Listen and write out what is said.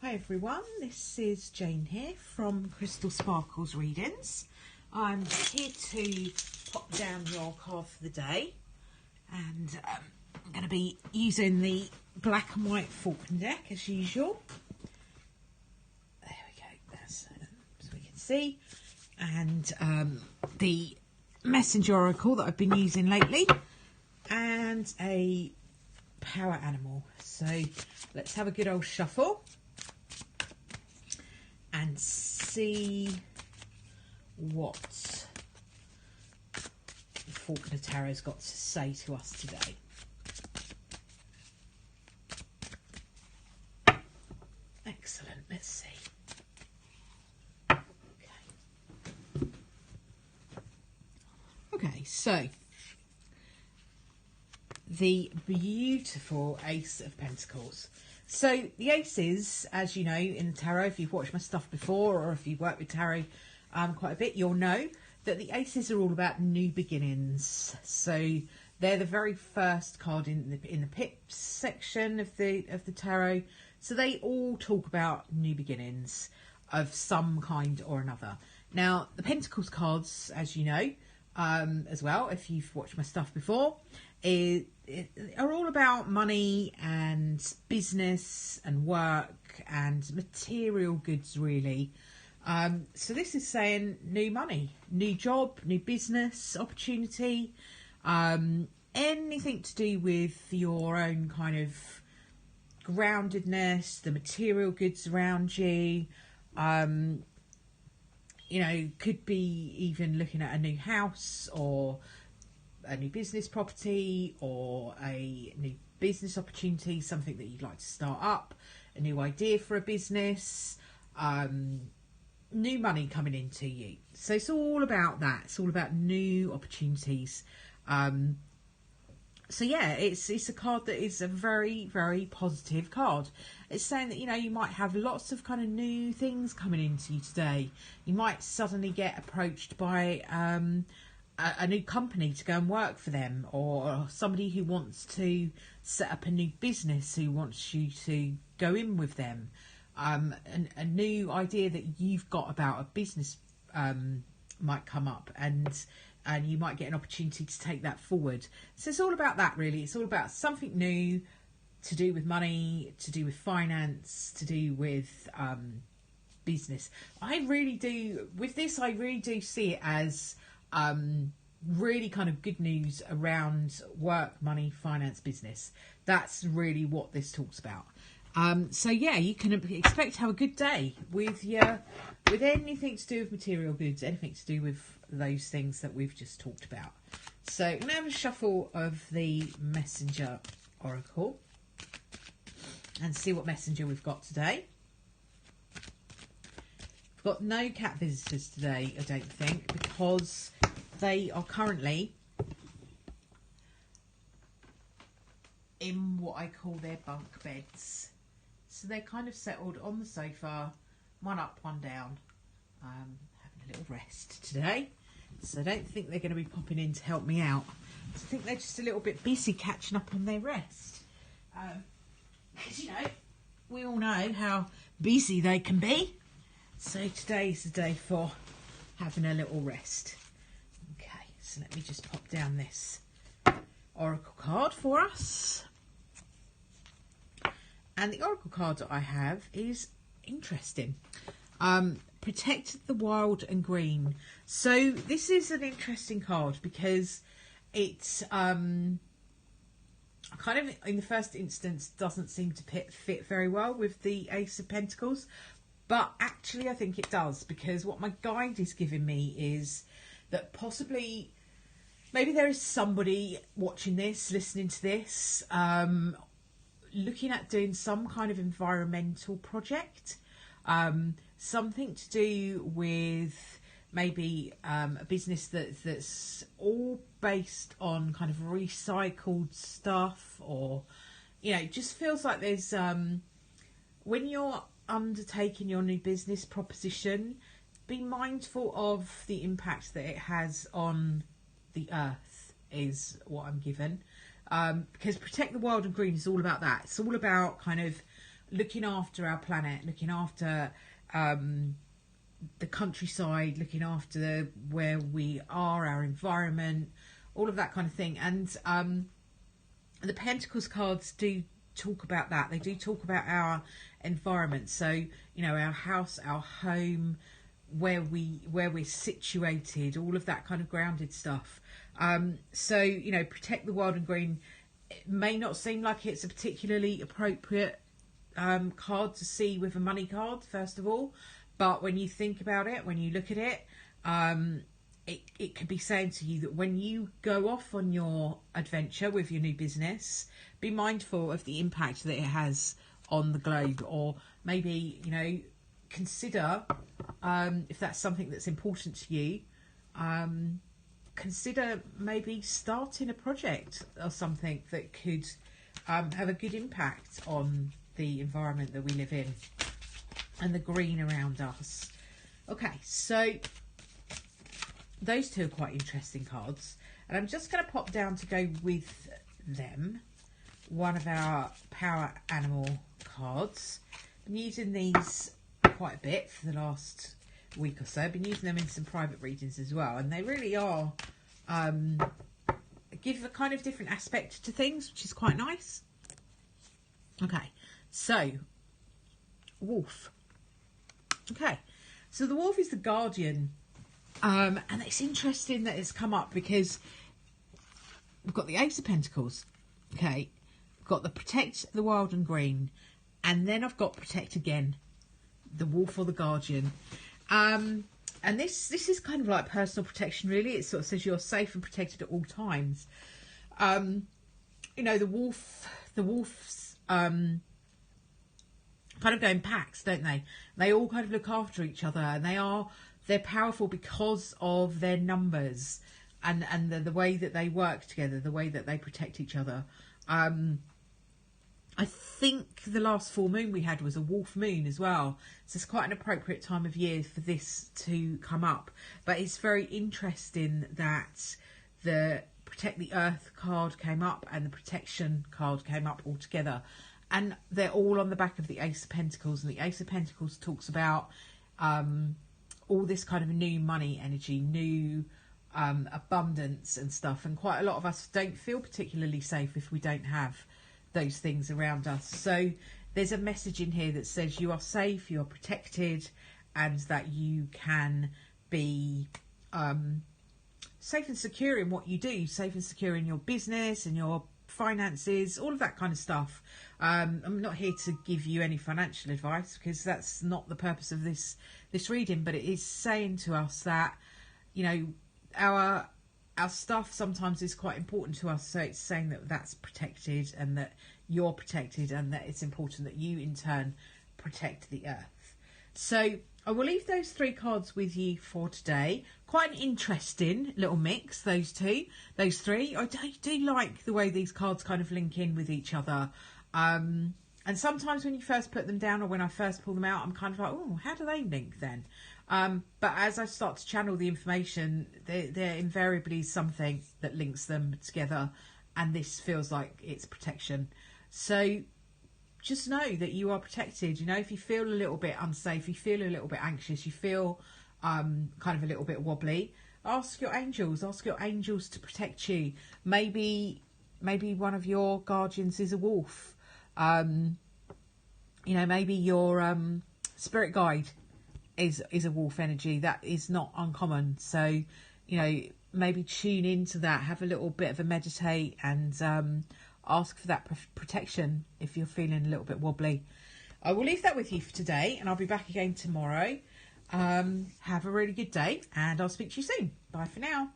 Hi everyone, this is Jane here from Crystal Sparkles Readings. I'm here to pop down your card for the day, and I'm going to be using the black and white Falcon deck as usual. There we go, that's so we can see, and the Messenger Oracle that I've been using lately, and a power animal. So let's have a good old shuffle and see what Faulkner Tarot's got to say to us today. Excellent, let's see. Okay, so the beautiful Ace of Pentacles. So the aces, as you know, in the tarot, if you've watched my stuff before or if you've worked with tarot quite a bit, you'll know that the aces are all about new beginnings. So they're the very first card in the pips section of the tarot. So they all talk about new beginnings of some kind or another. Now the Pentacles cards, as you know, as well, if you've watched my stuff before, are all about money and business and work and material goods, really. So this is saying new money, new job, new business opportunity, anything to do with your own kind of groundedness, the material goods around you. You know, could be even looking at a new house or a new business property or a new business opportunity, something that you'd like to start up, a new idea for a business, new money coming into you. So it's all about that. It's all about new opportunities. So yeah, it's a card that is a very, very positive card. It's saying that, you know, you might have lots of kind of new things coming into you today. You might suddenly get approached by a new company to go and work for them, or somebody who wants to set up a new business who wants you to go in with them. A new idea that you've got about a business might come up, and you might get an opportunity to take that forward. So it's all about that, really. It's all about something new to do with money, to do with finance, to do with business. I really do, with this, I really do see it as really kind of good news around work, money, finance, business. That's really what this talks about. So yeah, you can expect to have a good day with anything to do with material goods, anything to do with those things that we've just talked about. So I'm going to have a shuffle of the Messenger Oracle and see what messenger we've got today. We've got no cat visitors today, I don't think, because they are currently in what I call their bunk beds. So they're kind of settled on the sofa, one up, one down, having a little rest today. So I don't think they're going to be popping in to help me out. I think they're just a little bit busy catching up on their rest. Because, you know, we all know how busy they can be. So today's the day for having a little rest. Okay, so let me just pop down this Oracle card for us. And the Oracle card that I have is interesting. Protect the Wild and Green. So this is an interesting card because it's kind of, in the first instance, doesn't seem to fit very well with the Ace of Pentacles. But actually I think it does, because what my guide is giving me is that possibly, maybe there is somebody watching this, listening to this, looking at doing some kind of environmental project, something to do with maybe a business that's all based on kind of recycled stuff, or, you know, it just feels like there's, when you're undertaking your new business proposition, be mindful of the impact that it has on the earth, is what I'm given. Because Protect the Wild and Green is all about that. It's all about kind of looking after our planet, looking after the countryside, looking after where we are, our environment, all of that kind of thing. And the Pentacles cards do talk about that. They do talk about our environment. So, you know, our house, our home, where we're situated, all of that kind of grounded stuff. So, you know, protect the wild and green. It may not seem like it's a particularly appropriate card to see with a money card, first of all, but when you think about it, when you look at it, it could be saying to you that when you go off on your adventure with your new business, be mindful of the impact that it has on the globe, or maybe, you know, consider if that's something that's important to you, consider maybe starting a project or something that could have a good impact on the environment that we live in and the green around us. Okay, so those two are quite interesting cards, and I'm just going to pop down to go with them one of our power animal cards. I've been using these quite a bit for the last week or so. I've been using them in some private readings as well, and they really are give a kind of different aspect to things, which is quite nice. Okay, so wolf. Okay, so the wolf is the guardian, and it's interesting that it's come up because we've got the Ace of Pentacles. Okay, we've got the protect the wild and green, and then I've got protect again, the wolf or the guardian. And this is kind of like personal protection, really. It sort of says you're safe and protected at all times. You know, the wolves kind of go in packs, don't they? They all kind of look after each other, and they're powerful because of their numbers and the way that they work together, the way that they protect each other. I think the last full moon we had was a wolf moon as well. So it's quite an appropriate time of year for this to come up. But it's very interesting that the Protect the Earth card came up and the Protection card came up all together. And they're all on the back of the Ace of Pentacles. And the Ace of Pentacles talks about all this kind of new money energy, new abundance and stuff. And quite a lot of us don't feel particularly safe if we don't have those things around us. So there's a message in here that says you are safe, you are protected, and that you can be safe and secure in what you do, safe and secure in your business and your finances, all of that kind of stuff. I'm not here to give you any financial advice because that's not the purpose of this reading, but it is saying to us that, you know, our stuff sometimes is quite important to us, so it's saying that that's protected and that you're protected, and that it's important that you in turn protect the earth. So I will leave those three cards with you for today. Quite an interesting little mix, those three. I do like the way these cards kind of link in with each other. And sometimes when you first put them down, or when I first pull them out, I'm kind of like, oh, how do they link then? But as I start to channel the information, there invariably is something that links them together, and this feels like it's protection. So just know that you are protected. You know, if you feel a little bit unsafe, you feel a little bit anxious, you feel kind of a little bit wobbly, ask your angels to protect you. Maybe one of your guardians is a wolf. You know, maybe your spirit guide is a wolf energy. That is not uncommon. So, you know, maybe tune into that, have a little bit of a meditate, and ask for that protection if you're feeling a little bit wobbly. I will leave that with you for today, and I'll be back again tomorrow. Have a really good day, and I'll speak to you soon. Bye for now.